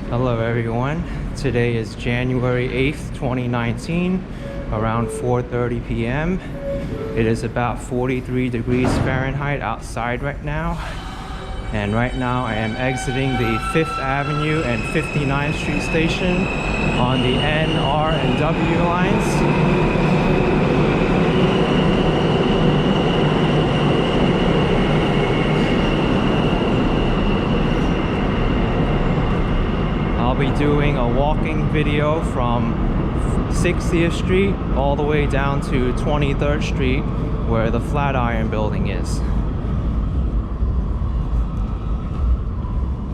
Hello everyone, today is January 8th, 2019, around 4:30 p.m. It is about 43 degrees Fahrenheit outside right now. And right now I am exiting the 5th Avenue and 59th Street station on the N, R, and W lines. I'll be doing a walking video from 60th Street all the way down to 23rd Street where the Flatiron Building is.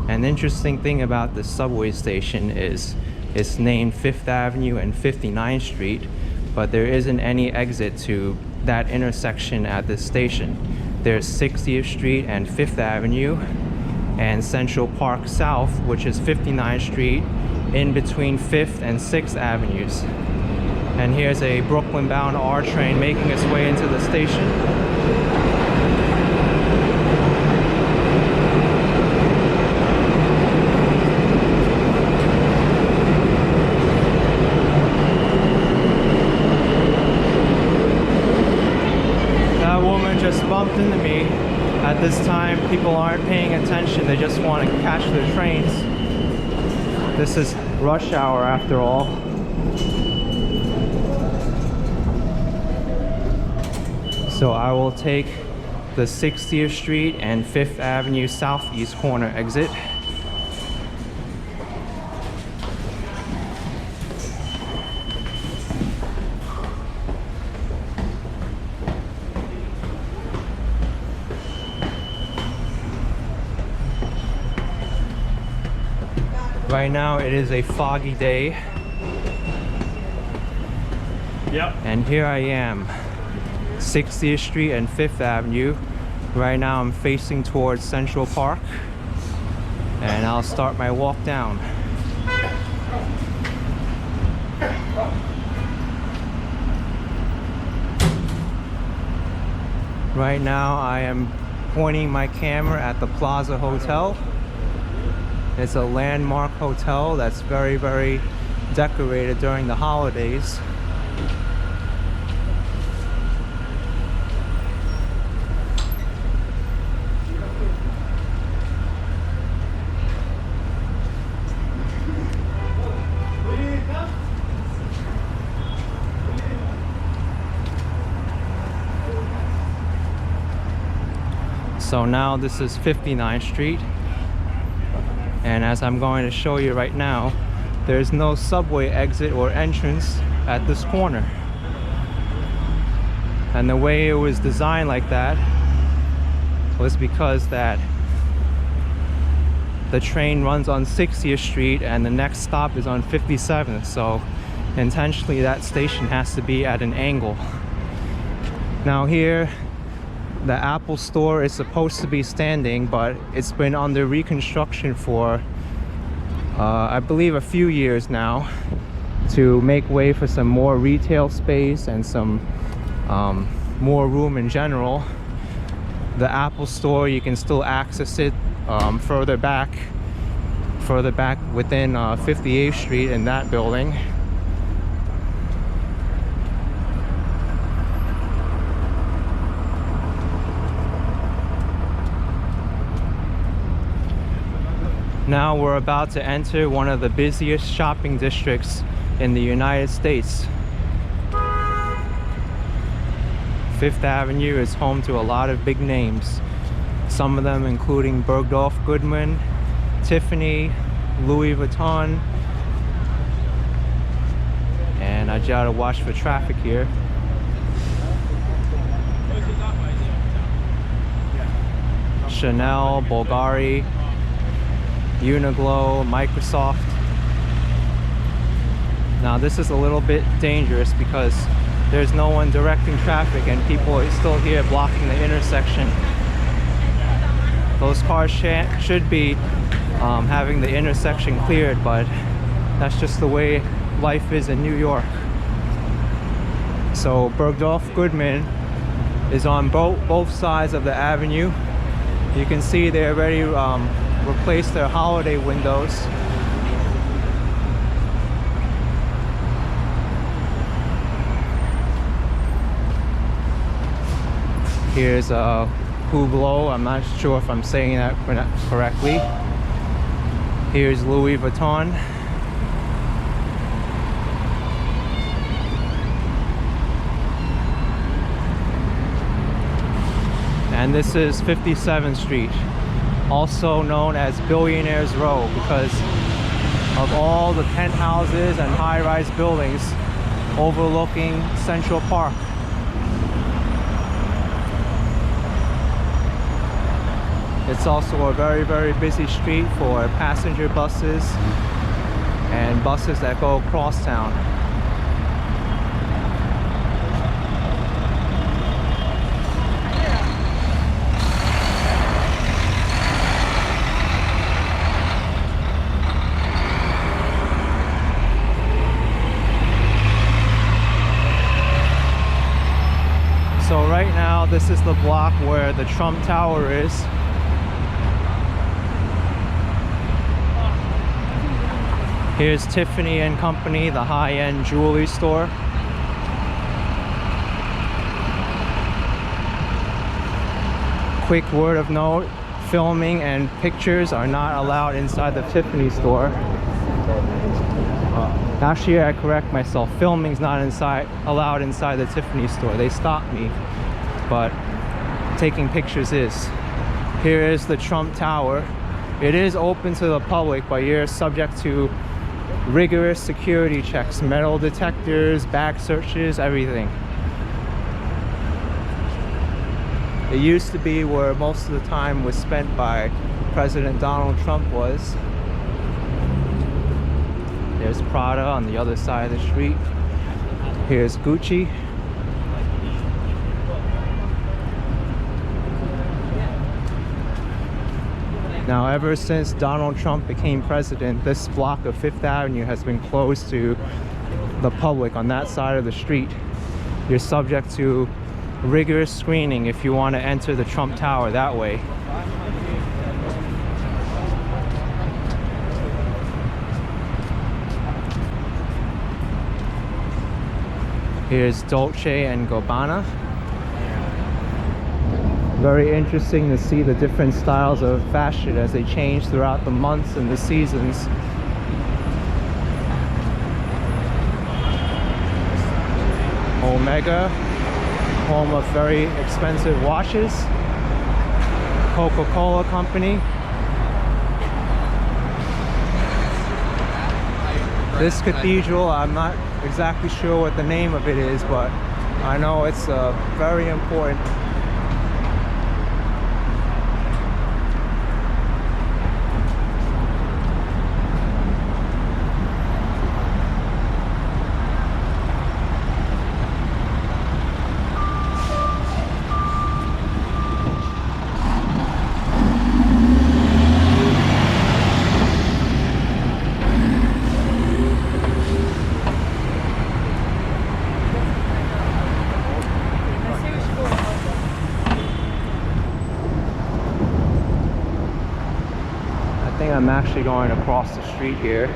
An interesting thing about this subway station is it's named 5th Avenue and 59th Street, but there isn't any exit to that intersection at this station. There's 60th Street and 5th Avenue and Central Park South, which is 59th Street, in between 5th and 6th Avenues. And here's a Brooklyn-bound R train making its way into the station. That woman just bumped into me. At this time, people aren't paying attention, they just want to catch their trains. This is rush hour after all. So I will take the 60th Street and 5th Avenue Southeast corner exit. Right now it is a foggy day. Yep. And here I am, 60th Street and 5th Avenue. Right now I'm facing towards Central Park, and I'll start my walk down. Right now I am pointing my camera at the Plaza Hotel. It's a landmark hotel that's very, very decorated during the holidays. So now this is 59th Street. And as I'm going to show you right now, there's no subway exit or entrance at this corner. And the way it was designed like that was because that the train runs on 60th Street and the next stop is on 57th. So intentionally that station has to be at an angle. Now here, the Apple store is supposed to be standing, but it's been under reconstruction for I believe a few years now to make way for some more retail space and some more room in general. The Apple store, you can still access it further back within 58th Street in that building. Now we're about to enter one of the busiest shopping districts in the United States. 5th Avenue is home to a lot of big names. Some of them including Bergdorf Goodman, Tiffany, Louis Vuitton. And I gotta watch for traffic here. Chanel, Bulgari, UNIQLO, Microsoft. Now this is a little bit dangerous because there's no one directing traffic and people are still here blocking the intersection. Those cars should be having the intersection cleared, but that's just the way life is in New York. So Bergdorf Goodman is on both sides of the avenue. You can see they already replaced their holiday windows. Here's ⁴ᴷ⁶⁷. I'm not sure if I'm saying that correctly. Here's Louis Vuitton. And this is 57th Street, also known as Billionaires Row because of all the penthouses and high-rise buildings overlooking Central Park. It's also a very, very busy street for passenger buses and buses that go across town. So right now, this is the block where the Trump Tower is. Here's Tiffany & Company, the high-end jewelry store. Quick word of note, filming and pictures are not allowed inside the Tiffany store. Actually, I correct myself. Filming's not allowed inside the Tiffany store. They stopped me, but taking pictures is. Here is the Trump Tower. It is open to the public, but you're subject to rigorous security checks, metal detectors, bag searches, everything. It used to be where most of the time was spent by President Donald Trump was. There's Prada on the other side of the street. Here's Gucci. Now, ever since Donald Trump became president, this block of 5th Avenue has been closed to the public on that side of the street. You're subject to rigorous screening if you want to enter the Trump Tower that way. Here's Dolce & Gabbana. Very interesting to see the different styles of fashion as they change throughout the months and the seasons. Omega, home of very expensive watches. Coca-Cola Company. This cathedral, I'm not exactly sure what the name of it is, but I know it's very important. I'm actually going across the street here.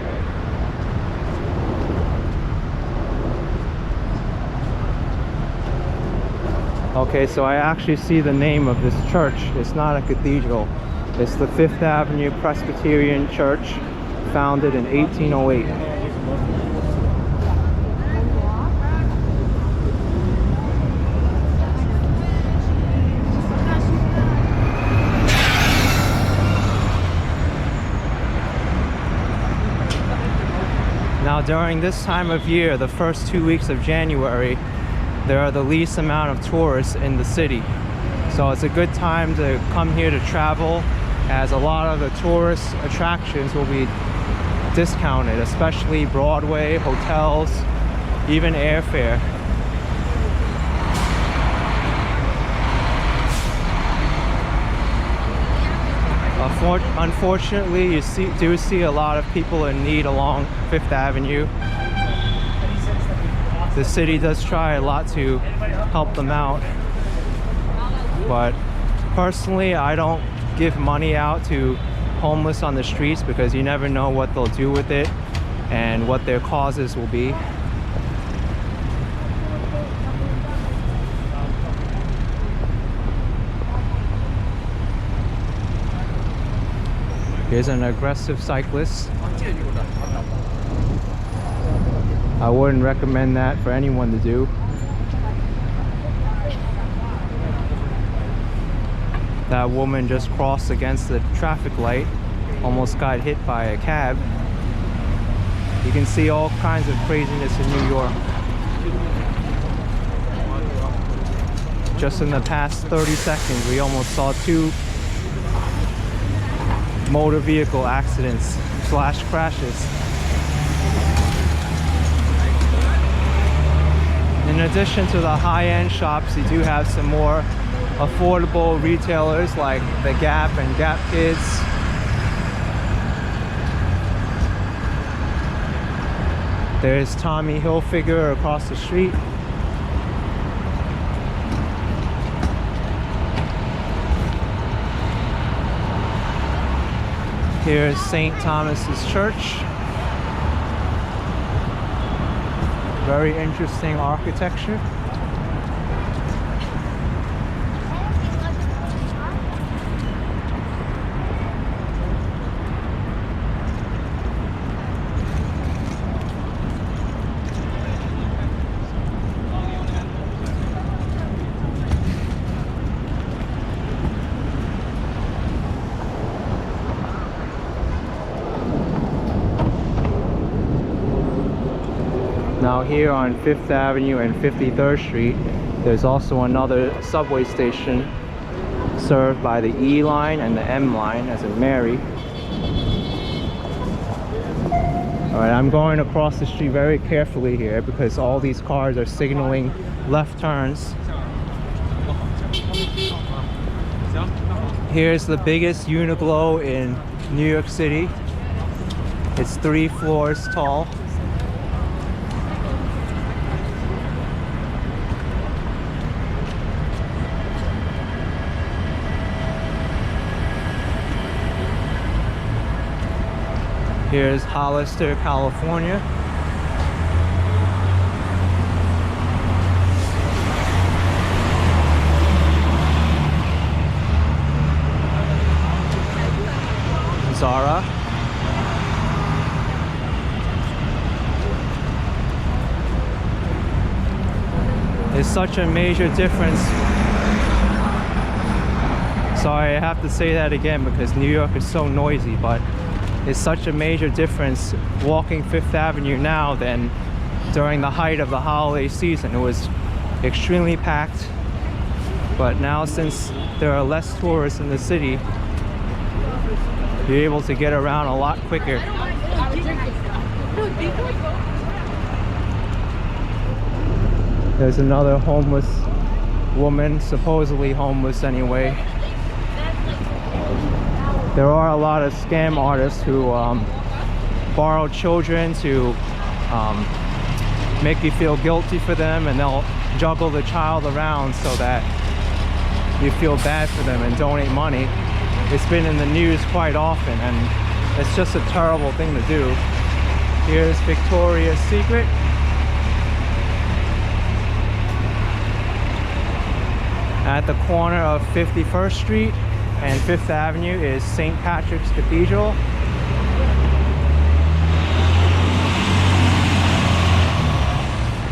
Okay, so I actually see the name of this church. It's not a cathedral. It's the 5th Avenue Presbyterian Church, founded in 1808. Now, during this time of year, the first 2 weeks of January, there are the least amount of tourists in the city. So it's a good time to come here to travel, as a lot of the tourist attractions will be discounted, especially Broadway, hotels, even airfare. Unfortunately, you do see a lot of people in need along 5th Avenue. The city does try a lot to help them out, but personally, I don't give money out to homeless on the streets because you never know what they'll do with it and what their causes will be. Here's an aggressive cyclist. I wouldn't recommend that for anyone to do. That woman just crossed against the traffic light, almost got hit by a cab. You can see all kinds of craziness in New York. Just in the past 30 seconds, we almost saw 2 motor vehicle accidents / crashes. In addition to the high-end shops, you do have some more affordable retailers like the Gap and Gap Kids. There's Tommy Hilfiger across the street. Here's St. Thomas's Church. Very interesting architecture. Now here on 5th Avenue and 53rd Street, there's also another subway station served by the E line and the M line, as in Mary. Alright, I'm going across the street very carefully here because all these cars are signaling left turns. Here's the biggest UNIQLO in New York City. It's 3 floors tall. Here's Hollister, California. Zara. It's such a major difference. Sorry, I have to say that again because New York is so noisy, but it's such a major difference walking 5th Avenue now than during the height of the holiday season. It was extremely packed, but now since there are less tourists in the city, you're able to get around a lot quicker. There's another homeless woman, supposedly homeless anyway. There are a lot of scam artists who borrow children to make you feel guilty for them, and they'll juggle the child around so that you feel bad for them and donate money. It's been in the news quite often, and it's just a terrible thing to do. Here's Victoria's Secret. At the corner of 51st Street and 5th Avenue is St. Patrick's Cathedral.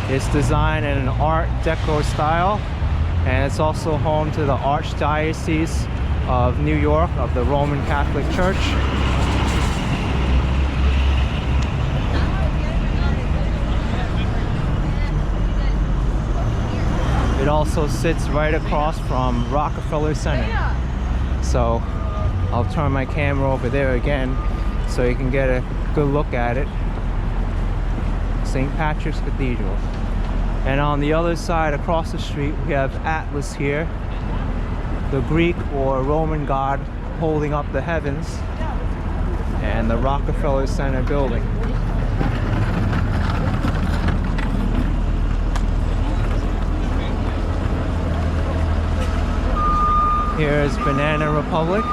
It's designed in an Art Deco style, and it's also home to the Archdiocese of New York of the Roman Catholic Church. It also sits right across from Rockefeller Center. So I'll turn my camera over there again so you can get a good look at it. St. Patrick's Cathedral. And on the other side across the street we have Atlas here, the Greek or Roman god holding up the heavens, and the Rockefeller Center building. Here's Banana Republic.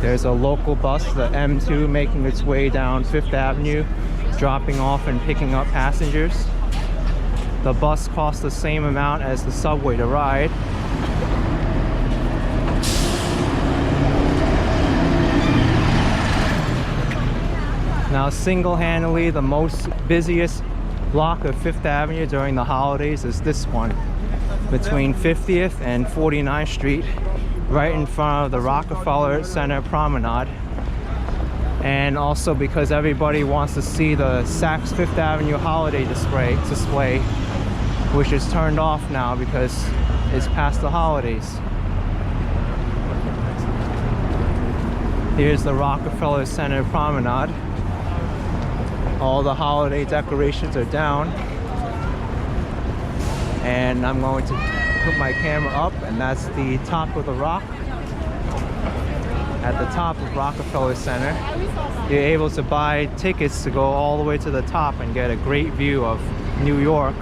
There's a local bus, the M2, making its way down 5th Avenue, dropping off and picking up passengers. The bus costs the same amount as the subway to ride. Now, single-handedly, the most busiest block of 5th Avenue during the holidays is this one, between 50th and 49th Street, right in front of the Rockefeller Center Promenade. And also because everybody wants to see the Saks Fifth Avenue holiday display, which is turned off now because it's past the holidays. Here's the Rockefeller Center Promenade. All the holiday decorations are down. And I'm going to put my camera up, and that's the top of the rock. At the top of Rockefeller Center, you're able to buy tickets to go all the way to the top and get a great view of New York.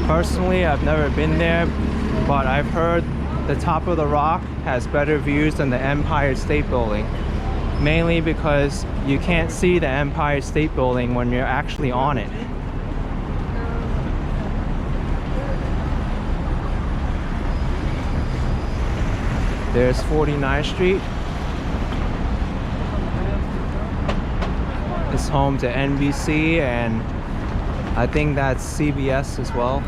Personally, I've never been there, but I've heard the top of the rock has better views than the Empire State Building, mainly because you can't see the Empire State Building when you're actually on it. There's 49th Street. It's home to NBC, and I think that's CBS as well.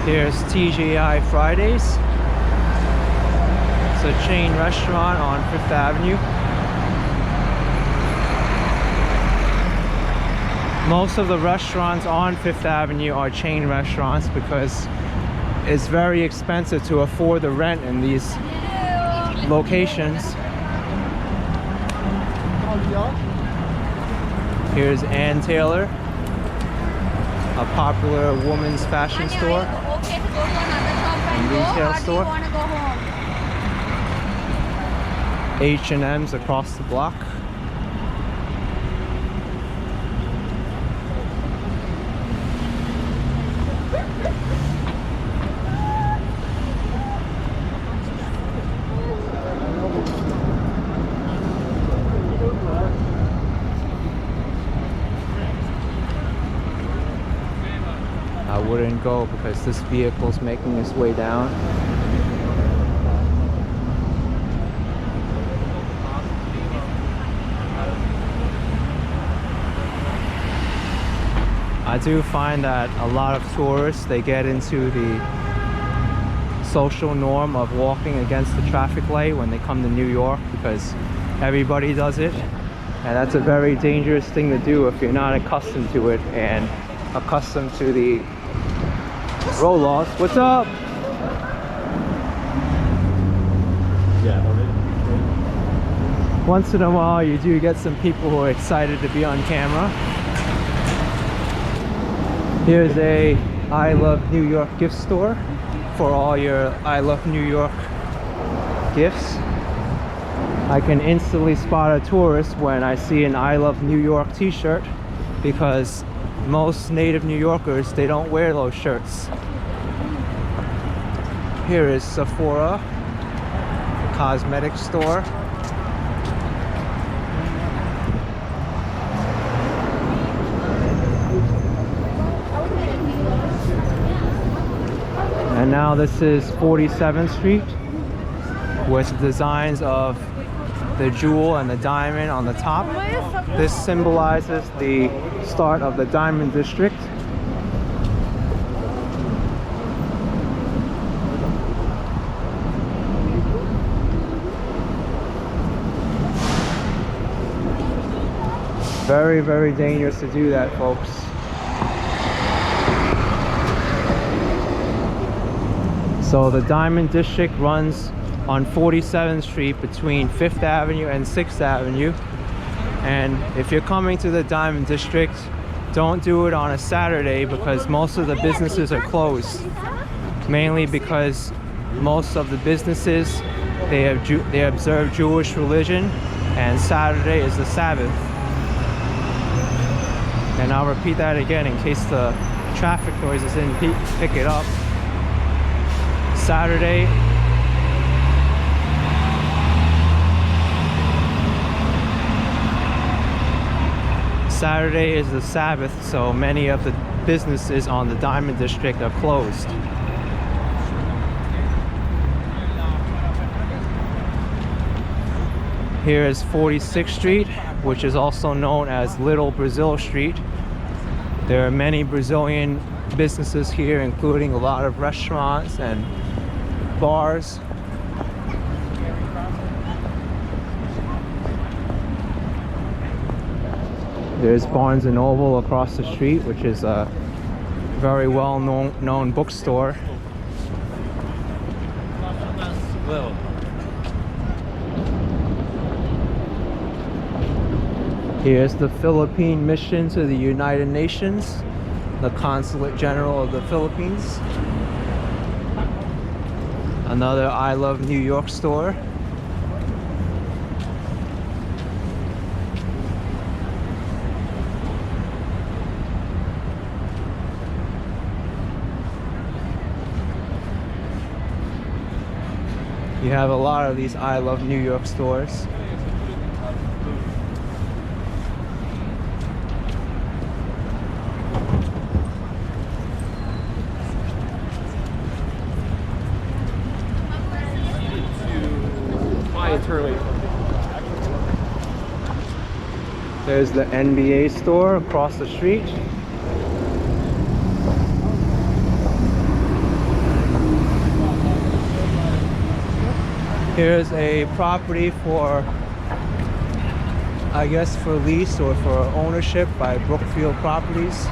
Here's TGI Fridays. It's a chain restaurant on 5th Avenue. Most of the restaurants on 5th Avenue are chain restaurants because it's very expensive to afford the rent in these locations. Here's Ann Taylor, a popular women's fashion store and retail store. H&M's across the block. I wouldn't go because this vehicle's making its way down. I do find that a lot of tourists, they get into the social norm of walking against the traffic light when they come to New York because everybody does it, and that's a very dangerous thing to do if you're not accustomed to it and accustomed to the road laws. What's up? Once in a while you do get some people who are excited to be on camera. Here's a I Love New York gift store for all your I Love New York gifts. I can instantly spot a tourist when I see an I Love New York t-shirt because most native New Yorkers, they don't wear those shirts. Here is Sephora, a cosmetic store. And now this is 47th Street with designs of the jewel and the diamond on the top. This symbolizes the start of the Diamond District. Very, very dangerous to do that, folks. So the Diamond District runs on 47th Street between 5th Avenue and 6th Avenue. And if you're coming to the Diamond District, don't do it on a Saturday because most of the businesses are closed. Mainly because most of the businesses, they observe Jewish religion, and Saturday is the Sabbath. And I'll repeat that again in case the traffic noises didn't pick it up. Saturday is the Sabbath, so many of the businesses on the Diamond District are closed. Here is 46th Street, which is also known as Little Brazil Street. There are many Brazilian businesses here, including a lot of restaurants and bars. There's Barnes & Noble across the street, which is a very well-known bookstore. Here's the Philippine Mission to the United Nations, the Consulate General of the Philippines. Another I Love New York store. You have a lot of these I Love New York stores. There's the NBA store across the street. Here's a property for, I guess, for lease or for ownership by Brookfield Properties.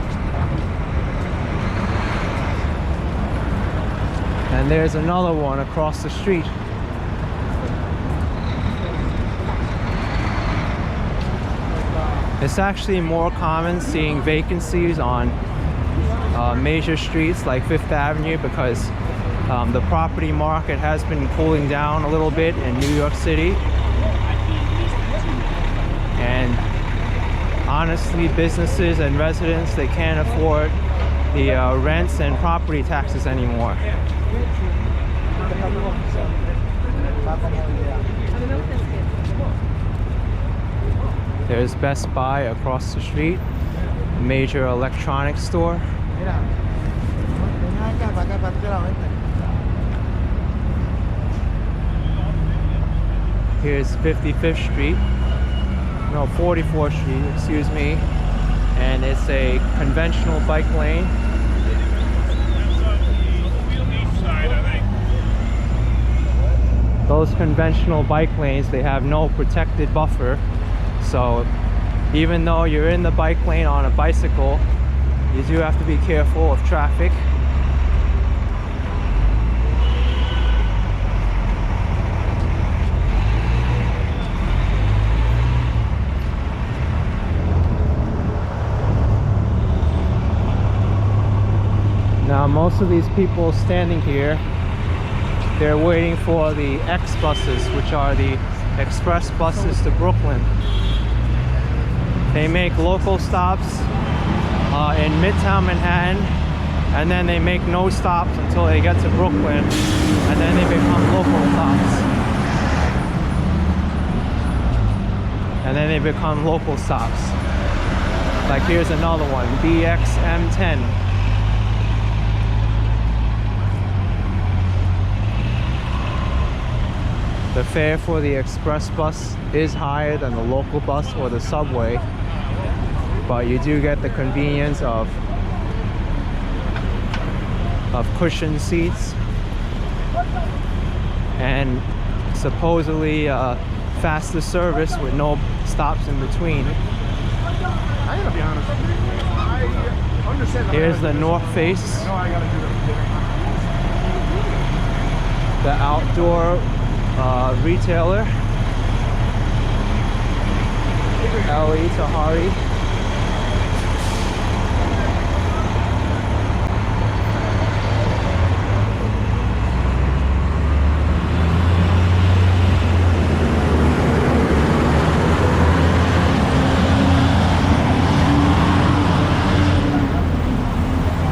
And there's another one across the street. It's actually more common seeing vacancies on major streets like 5th Avenue because the property market has been cooling down a little bit in New York City. And honestly, businesses and residents, they can't afford the rents and property taxes anymore. There's Best Buy across the street, a major electronics store. Here's 55th Street, no, 44th Street, excuse me, and it's a conventional bike lane. Those conventional bike lanes, they have no protected buffer. So even though you're in the bike lane on a bicycle, you do have to be careful of traffic. Now most of these people standing here, they're waiting for the X buses, which are the express buses to Brooklyn. They make local stops in Midtown Manhattan, and then they make no stops until they get to Brooklyn, and then they become local stops. And then they become local stops. Like here's another one, BXM10. The fare for the express bus is higher than the local bus or the subway, but you do get the convenience of cushioned seats and supposedly faster service with no stops in between. I gotta be honest with you. I understand. Here's the north face. No, I gotta do that. The outdoor retailer. LE Tahari.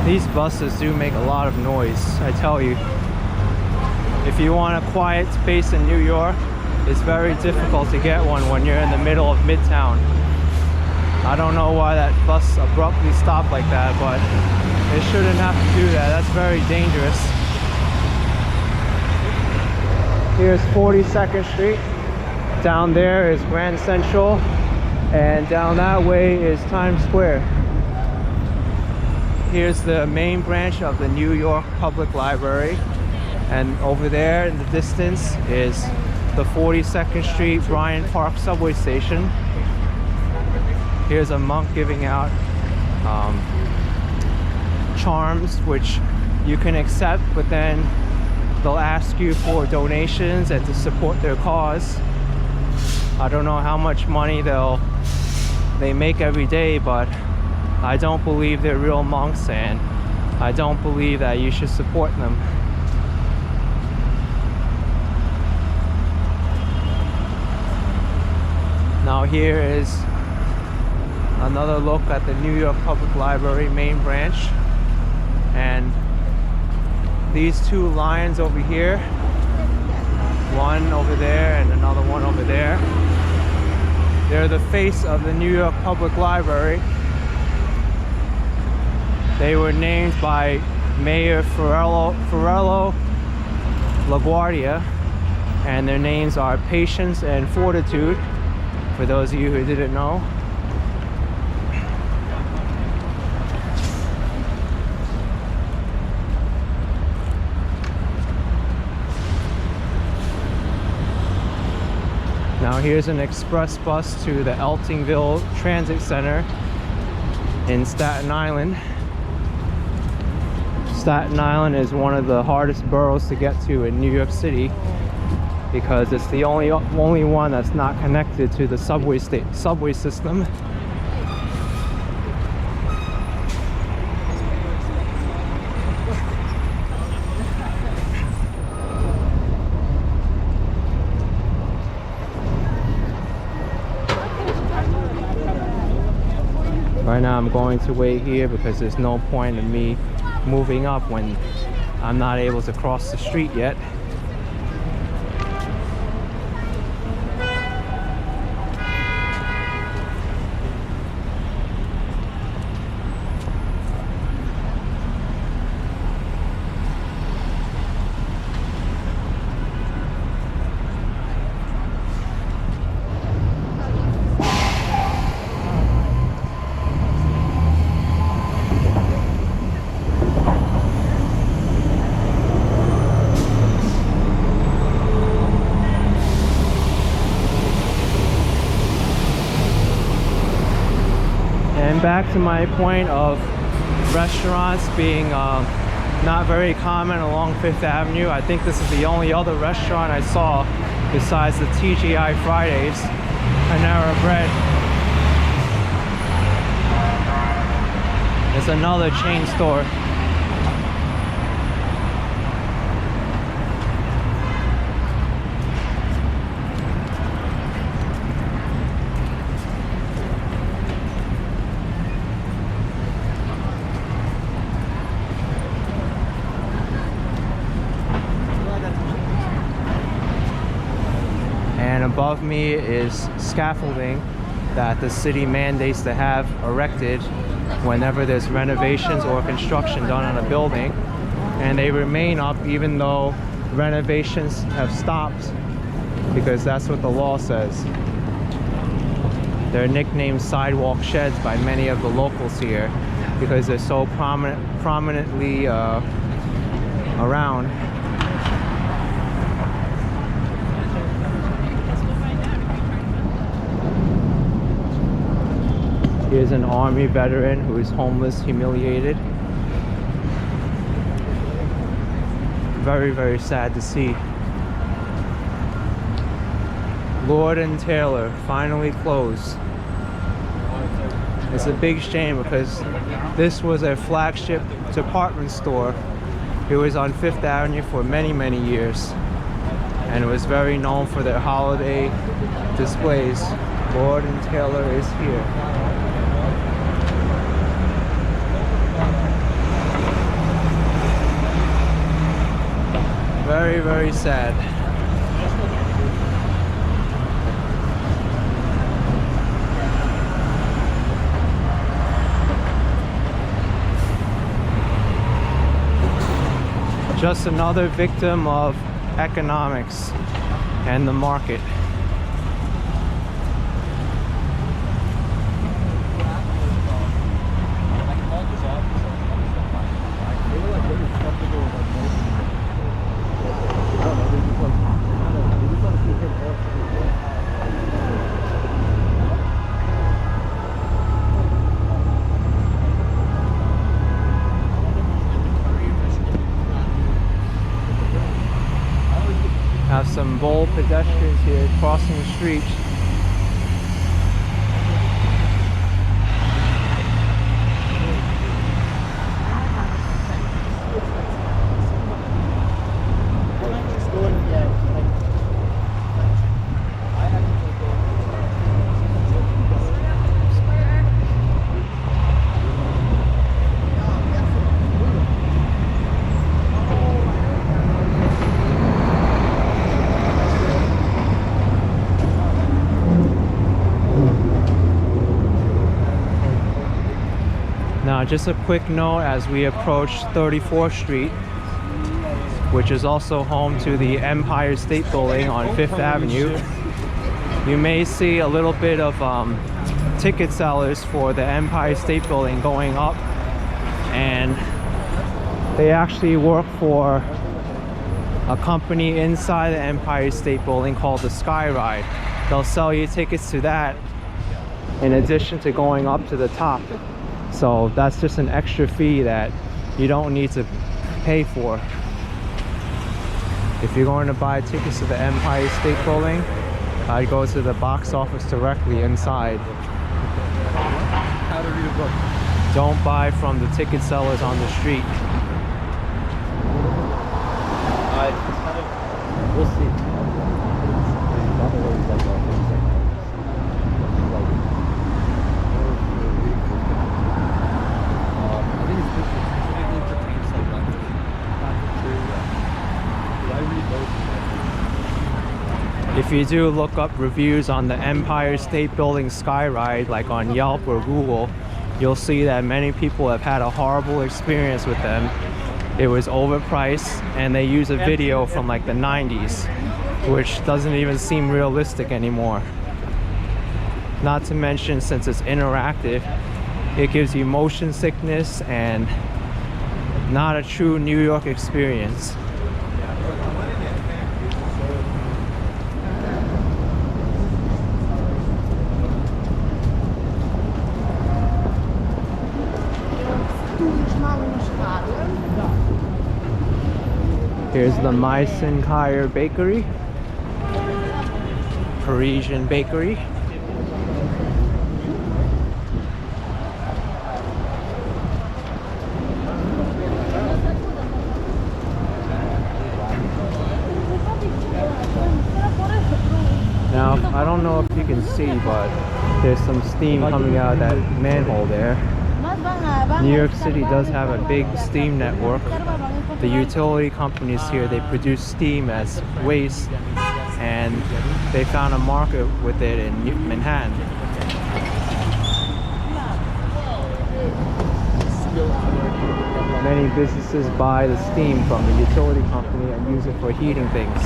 These buses do make a lot of noise, I tell you. If you want a quiet space in New York, it's very difficult to get one when you're in the middle of Midtown. I don't know why that bus abruptly stopped like that, but it shouldn't have to do that. That's very dangerous. Here's 42nd Street. Down there is Grand Central, and down that way is Times Square. Here's the main branch of the New York Public Library, and over there in the distance is the 42nd Street Bryant Park subway station. Here's a monk giving out charms, which you can accept, but then they'll ask you for donations and to support their cause. I don't know how much money they make every day, but I don't believe they're real monks, and I don't believe that you should support them. Now here is another look at the New York Public Library main branch, and these two lions over here, one over there and another one over there, they're the face of the New York Public Library. They were named by Mayor ⁴ LaGuardia, and their names are Patience and Fortitude, for those of you who didn't know. Now here's an express bus to the Eltingville Transit Center in Staten Island. Staten Island is one of the hardest boroughs to get to in New York City because it's the only one that's not connected to the subway system. Right now I'm going to wait here because there's no point in me moving up when I'm not able to cross the street yet. Back to my point of restaurants being not very common along 5th Avenue. I think this is the only other restaurant I saw besides the TGI Fridays, Panera Bread. It's another chain store. Above me is scaffolding that the city mandates to have erected whenever there's renovations or construction done on a building, and they remain up even though renovations have stopped because that's what the law says. They're nicknamed sidewalk sheds by many of the locals here because they're so prominently around. Here's an army veteran who is homeless, humiliated. Very, very sad to see. Lord & Taylor finally closed. It's a big shame because this was a flagship department store. It was on 5th Avenue for many, many years. And it was very known for their holiday displays. Lord & Taylor is here. Very, very sad. Just another victim of economics and the market. Have some bold pedestrians here crossing the street. Now, just a quick note as we approach 34th Street, which is also home to the Empire State Building on 5th Avenue. You may see a little bit of ticket sellers for the Empire State Building going up, and they actually work for a company inside the Empire State Building called the Sky Ride. They'll sell you tickets to that in addition to going up to the top. So that's just an extra fee that you don't need to pay for. If you're going to buy tickets to the Empire State Building, I'd go to the box office directly inside. How to read a book. Don't buy from the ticket sellers on the street. We'll see. If you do look up reviews on the Empire State Building Sky Ride, like on Yelp or Google, you'll see that many people have had a horrible experience with them. It was overpriced, and they use a video from like the 90s, which doesn't even seem realistic anymore. Not to mention, since it's interactive, it gives you motion sickness and not a true New York experience. Here's the Meissen Bakery, Parisian bakery. Now, I don't know if you can see, but there's some steam coming out of that manhole there. New York City does have a big steam network. The utility companies here, they produce steam as waste, and they found a market with it in Manhattan. Many businesses buy the steam from the utility company and use it for heating things.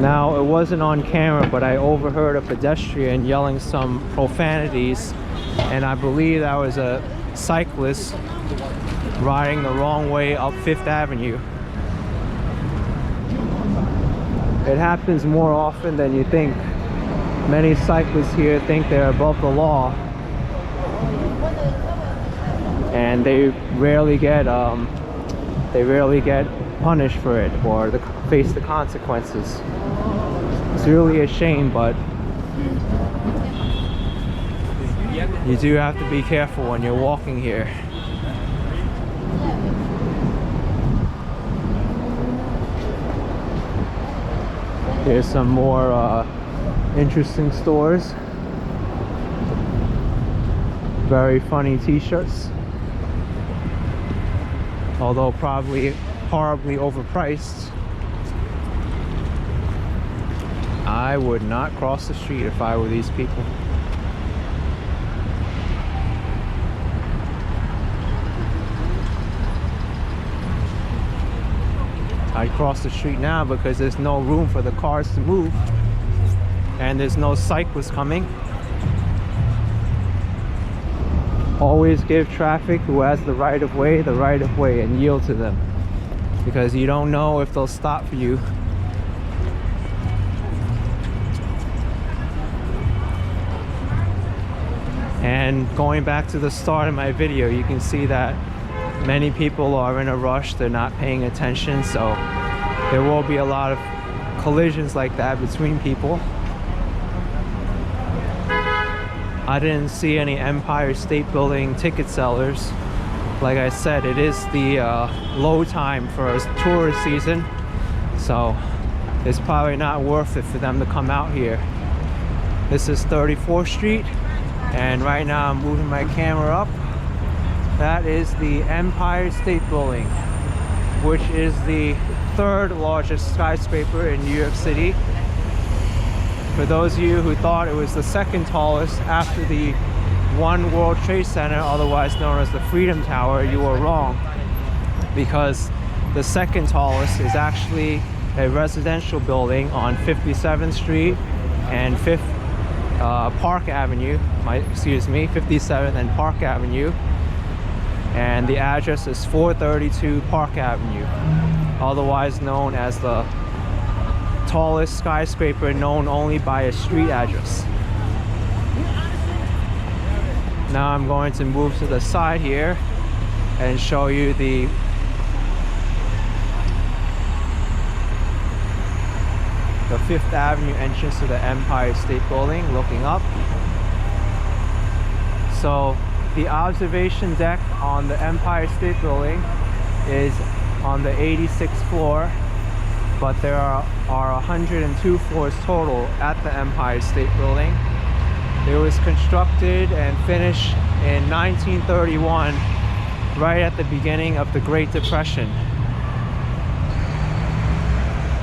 Now, it wasn't on camera, but I overheard a pedestrian yelling some profanities, and I believe that was a cyclist riding the wrong way up 5th Avenue. It happens more often than you think. Many cyclists here think they're above the law, and they rarely get punished for it or face the consequences. It's really a shame, but you do have to be careful when you're walking here. Here's some more interesting stores. Very funny t-shirts, although probably horribly overpriced. I would not cross the street if I were these people. I'd cross the street now because there's no room for the cars to move and there's no cyclists coming. Always give traffic who has the right of way and yield to them, because you don't know if they'll stop for you. And going back to the start of my video, you can see that many people are in a rush, they're not paying attention, so there will be a lot of collisions like that between people. I didn't see any Empire State Building ticket sellers. Like I said, it is the low time for a tourist season, so it's probably not worth it for them to come out here. This is 34th Street, and right now I'm moving my camera up. That is the Empire State Building, which is the third largest skyscraper in New York City. For those of you who thought it was the second tallest after the One World Trade Center, otherwise known as the Freedom Tower, you were wrong, because the second tallest is actually a residential building on 57th Street and Park Avenue, 57th and Park Avenue, and the address is 432 Park Avenue, otherwise known as the tallest skyscraper known only by a street address. Now I'm going to move to the side here and show you the Fifth Avenue entrance to the Empire State Building, looking up. So the observation deck on the Empire State Building is on the 86th floor, but there are 102 floors total at the Empire State Building. It was constructed and finished in 1931, right at the beginning of the Great Depression.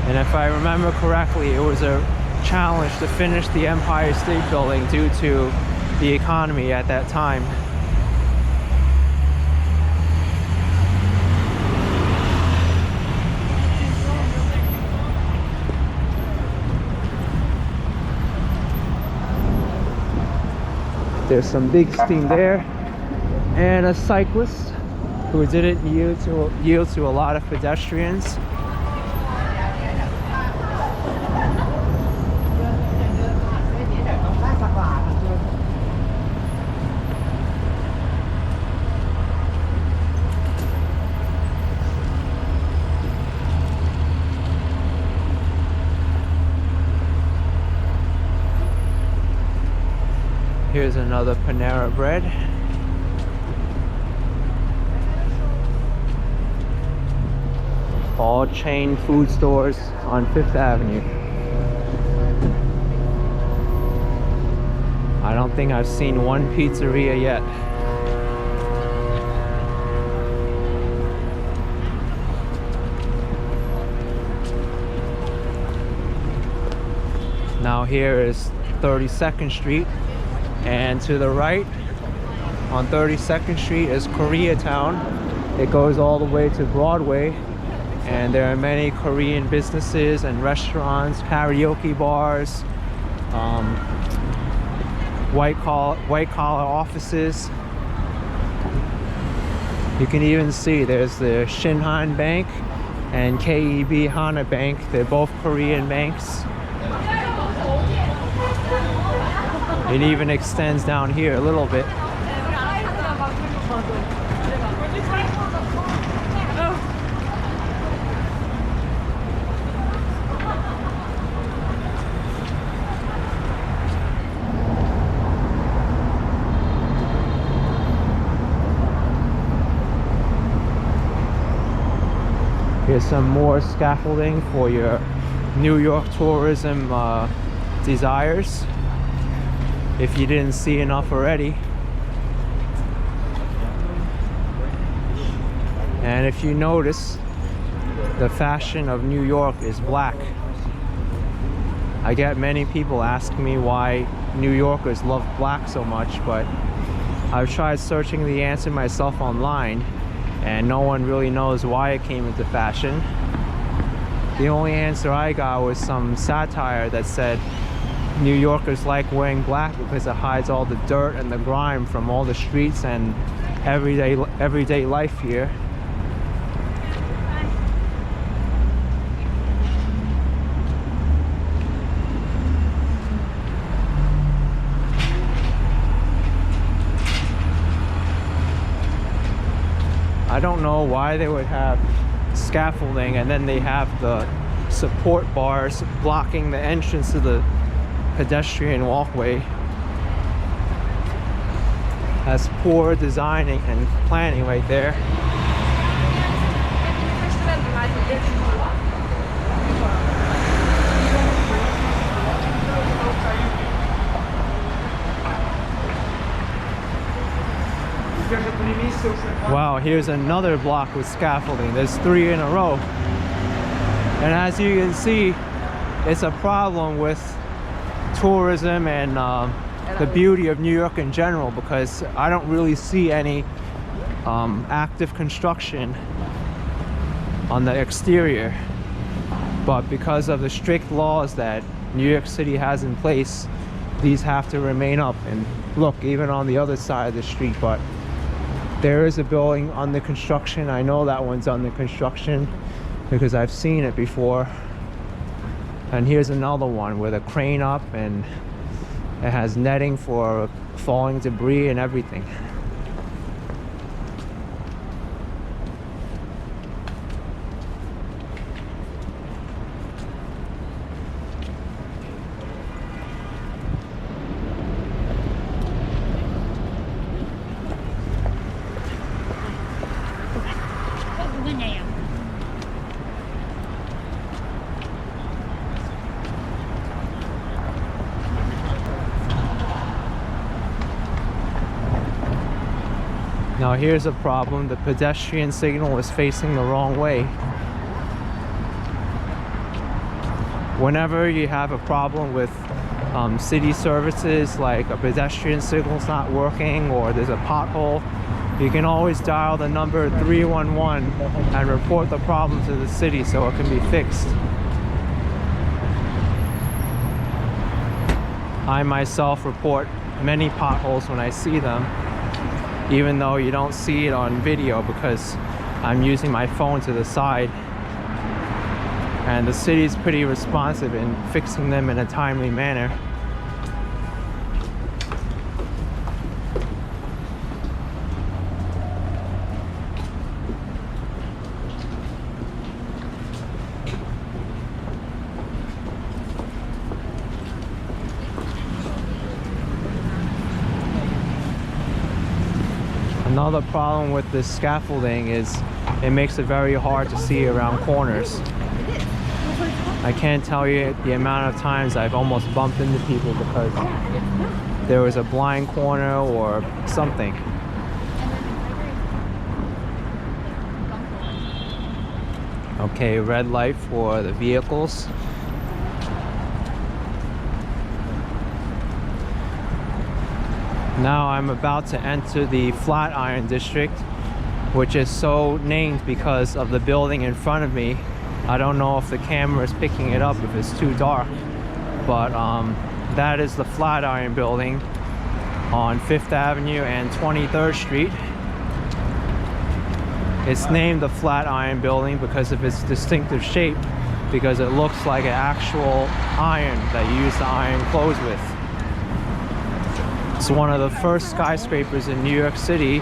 And if I remember correctly, it was a challenge to finish the Empire State Building due to the economy at that time. There's some big steam there, and a cyclist who didn't yield to a lot of pedestrians. Here's another Panera Bread. All chain food stores on Fifth Avenue. I don't think I've seen one pizzeria yet. Now here is 32nd Street. And to the right on 32nd Street is Koreatown. It goes all the way to Broadway, and there are many Korean businesses and restaurants, karaoke bars, white collar offices. You can even see there's the Shinhan Bank and KEB Hana Bank. They're both Korean banks. It even extends down here a little bit. Here's some more scaffolding for your New York tourism desires, if you didn't see enough already. And if you notice, the fashion of New York is black. I get many people asking me why New Yorkers love black so much, but I've tried searching the answer myself online, and no one really knows why it came into fashion. The only answer I got was some satire that said New Yorkers like wearing black because it hides all the dirt and the grime from all the streets and everyday life here. I don't know why they would have scaffolding and then they have the support bars blocking the entrance to the pedestrian walkway. That's poor designing and planning right there. Wow, here's another block with scaffolding. There's 3 in a row. And as you can see, it's a problem with tourism and the beauty of New York in general, because I don't really see any active construction on the exterior. But because of the strict laws that New York City has in place, these have to remain up. And look, even on the other side of the street, but there is a building under construction. I know that one's under construction because I've seen it before. And here's another one with a crane up, and it has netting for falling debris and everything. Now here's a problem. The pedestrian signal is facing the wrong way. Whenever you have a problem with city services, like a pedestrian signal's not working or there's a pothole, you can always dial the number 311 and report the problem to the city so it can be fixed. I myself report many potholes when I see them, even though you don't see it on video because I'm using my phone to the side. And the city's pretty responsive in fixing them in a timely manner. Another problem with this scaffolding is it makes it very hard to see around corners. I can't tell you the amount of times I've almost bumped into people because there was a blind corner or something. Okay, red light for the vehicles. Now I'm about to enter the Flatiron district, which is so named because of the building in front of me. I don't know if the camera is picking it up if it's too dark, but that is the Flatiron Building on 5th Avenue and 23rd Street. It's named the Flatiron Building because of its distinctive shape, because it looks like an actual iron that you use to iron clothes with. It's one of the first skyscrapers in New York City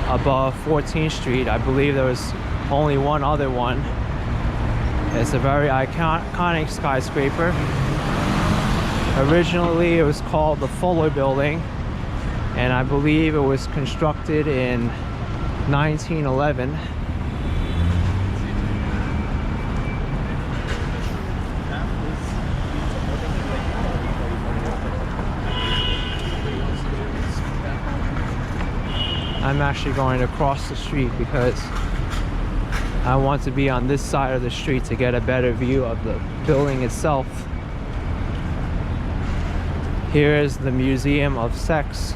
above 14th Street. I believe there was only one other one. It's a very iconic skyscraper. Originally it was called the Fuller Building, and I believe it was constructed in 1911. I'm actually going to cross the street because I want to be on this side of the street to get a better view of the building itself. Here is the Museum of Sex.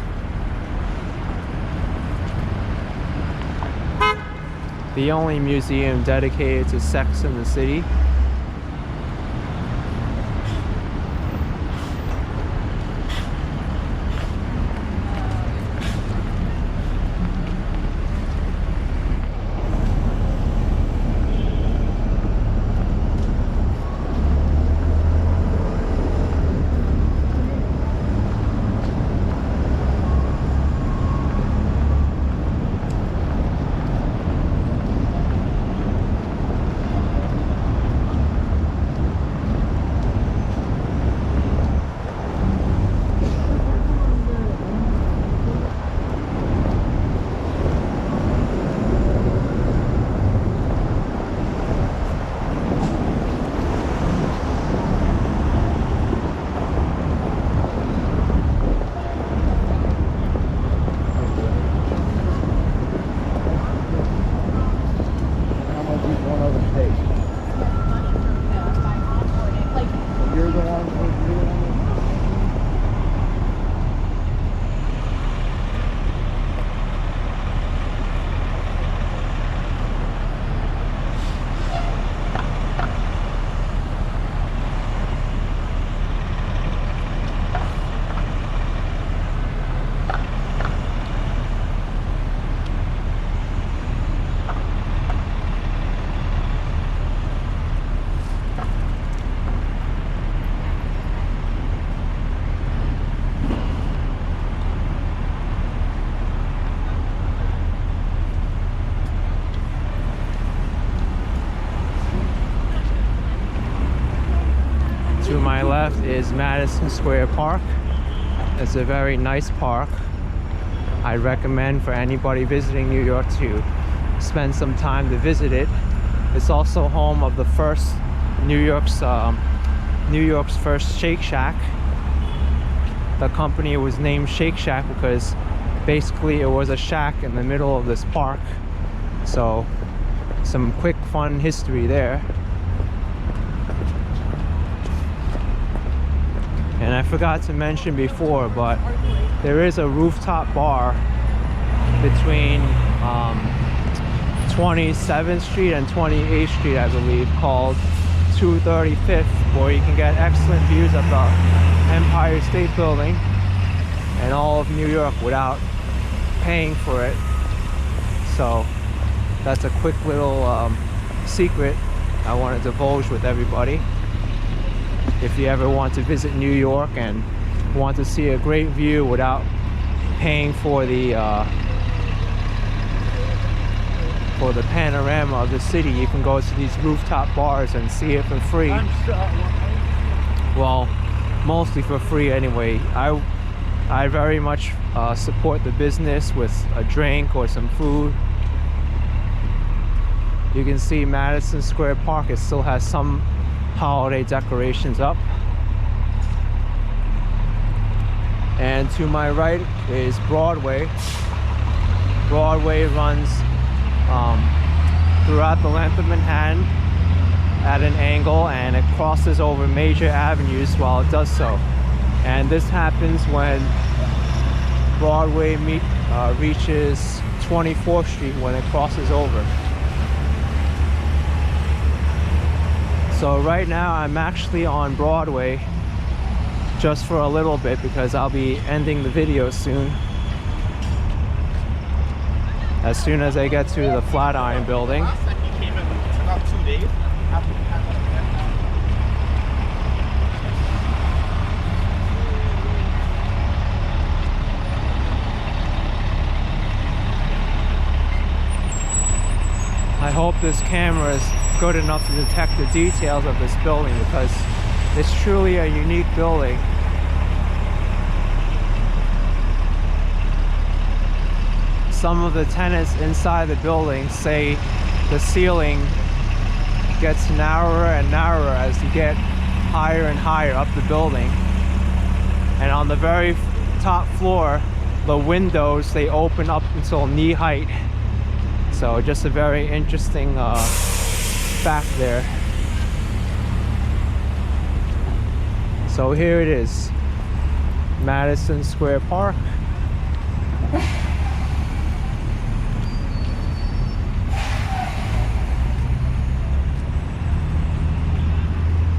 The only museum dedicated to sex in the city. To my left is Madison Square Park. It's a very nice park. I recommend for anybody visiting New York to spend some time to visit it. It's also home of the first New York's first Shake Shack. The company was named Shake Shack because basically it was a shack in the middle of this park. So some quick fun history there. And I forgot to mention before, but there is a rooftop bar between 27th Street and 28th Street, I believe, called 235th, where you can get excellent views of the Empire State Building and all of New York without paying for it. So that's a quick little secret I want to divulge with everybody. If you ever want to visit New York and want to see a great view without paying for the panorama of the city, you can go to these rooftop bars and see it for free. Well, mostly for free anyway. I very much support the business with a drink or some food. You can see Madison Square Park, it still has some holiday decorations up. And to my right is Broadway. Broadway runs throughout the length of Manhattan at an angle, and it crosses over major avenues while it does so. And this happens when Broadway reaches 24th Street, when it crosses over. So right now I'm actually on Broadway just for a little bit because I'll be ending the video soon. As soon as I get to the Flatiron Building. I hope this camera is good enough to detect the details of this building because it's truly a unique building. Some of the tenants inside the building say the ceiling gets narrower and narrower as you get higher and higher up the building. And on the very top floor, the windows, they open up until knee height. So just a very interesting fact there. So here it is, Madison Square Park.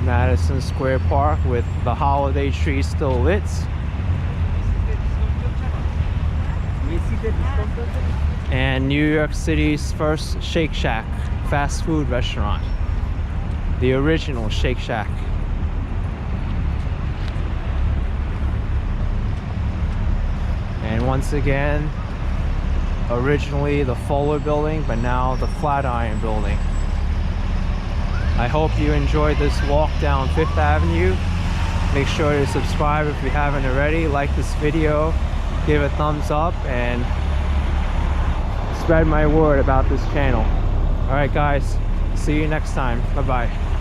Madison Square Park with the holiday tree still lit. And New York City's first Shake Shack fast food restaurant. The original Shake Shack. And once again, originally the Fuller Building, but now the Flatiron Building. I hope you enjoyed this walk down 5th Avenue. Make sure to subscribe if you haven't already. Like this video, give a thumbs up, and spread my word about this channel. Alright guys, see you next time. Bye bye.